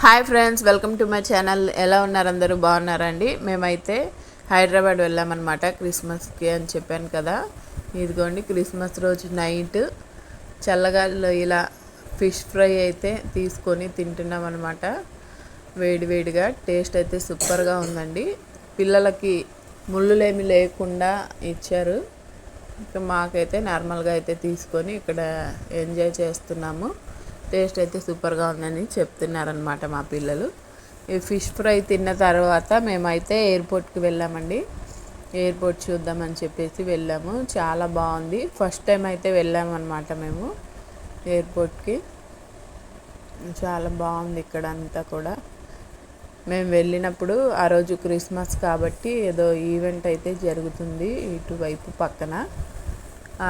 Hi friends, welcome to my channel. ఎలా ఉన్నారు? అందరూ బాగున్నారండి. మేమైతే హైదరాబాద్ వెళ్ళామన్నమాట క్రిస్మస్కి అని చెప్పాను కదా. ఇదిగోండి, క్రిస్మస్ రోజు నైట్ చల్లగాలిలో ఇలా ఫిష్ ఫ్రై అయితే తీసుకొని తింటున్నాం అనమాట. వేడివేడిగా టేస్ట్ అయితే సూపర్గా ఉందండి. పిల్లలకి ముళ్ళులేమి లేకుండా ఇచ్చారు. ఇంకా మాకైతే నార్మల్గా అయితే తీసుకొని ఇక్కడ ఎంజాయ్ చేస్తున్నాము. టేస్ట్ అయితే సూపర్గా ఉందని చెప్తున్నారనమాట మా పిల్లలు. ఈ ఫిష్ ఫ్రై తిన్న తర్వాత మేమైతే ఎయిర్పోర్ట్కి వెళ్ళామండి. ఎయిర్పోర్ట్ చూద్దామని చెప్పేసి వెళ్ళాము. చాలా బాగుంది. ఫస్ట్ టైం అయితే వెళ్ళామన్నమాట మేము ఎయిర్పోర్ట్కి. చాలా బాగుంది ఇక్కడ అంతా కూడా. మేము వెళ్ళినప్పుడు ఆ రోజు క్రిస్మస్ కాబట్టి ఏదో ఈవెంట్ అయితే జరుగుతుంది ఇటువైపు పక్కన.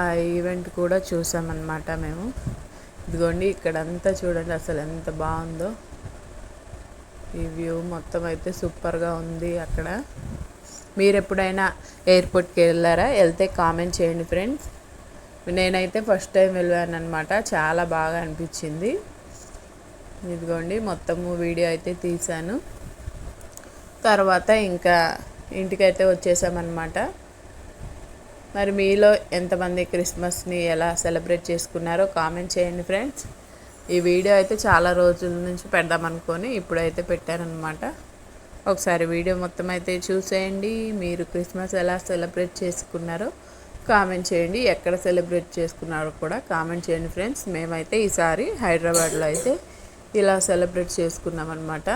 ఆ ఈవెంట్ కూడా చూసామన్నమాట మేము. ఇదిగోండి, ఇక్కడంతా చూడండి అసలు ఎంత బాగుందో. ఈ వ్యూ మొత్తం అయితే సూపర్గా ఉంది. అక్కడ మీరు ఎప్పుడైనా ఎయిర్పోర్ట్కి వెళ్ళారా? వెళ్తే కామెంట్ చేయండి ఫ్రెండ్స్. నేనైతే ఫస్ట్ టైం వెళ్ళాను అనమాట. చాలా బాగా అనిపించింది. ఇదిగోండి, మొత్తము వీడియో అయితే తీశాను. తర్వాత ఇంకా ఇంటికైతే వచ్చేసామన్నమాట. మరి మీలో ఎంతమంది క్రిస్మస్ని ఎలా సెలబ్రేట్ చేసుకున్నారో కామెంట్ చేయండి ఫ్రెండ్స్. ఈ వీడియో అయితే చాలా రోజుల నుంచి పెడదామనుకొని ఇప్పుడైతే పెట్టానన్నమాట. ఒకసారి వీడియో మొత్తం అయితే చూసేయండి. మీరు క్రిస్మస్ ఎలా సెలబ్రేట్ చేసుకున్నారో కామెంట్ చేయండి. ఎక్కడ సెలబ్రేట్ చేసుకున్నారో కూడా కామెంట్ చేయండి ఫ్రెండ్స్. మేమైతే ఈసారి హైదరాబాద్లో అయితే ఇలా సెలబ్రేట్ చేసుకున్నామన్నమాట.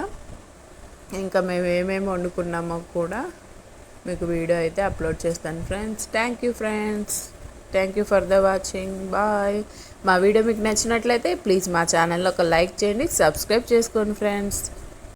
ఇంకా మేము ఏమేమి వండుకున్నామో కూడా మీకు వీడియో అయితే అప్లోడ్ చేస్తాను friends. Thank you for the watching. Bye. మా వీడియో మీకు నచ్చినట్లయితే ప్లీజ్ మా ఛానల్లో ఒక లైక్ చేయండి, సబ్స్క్రైబ్ చేసుకోండి ఫ్రెండ్స్.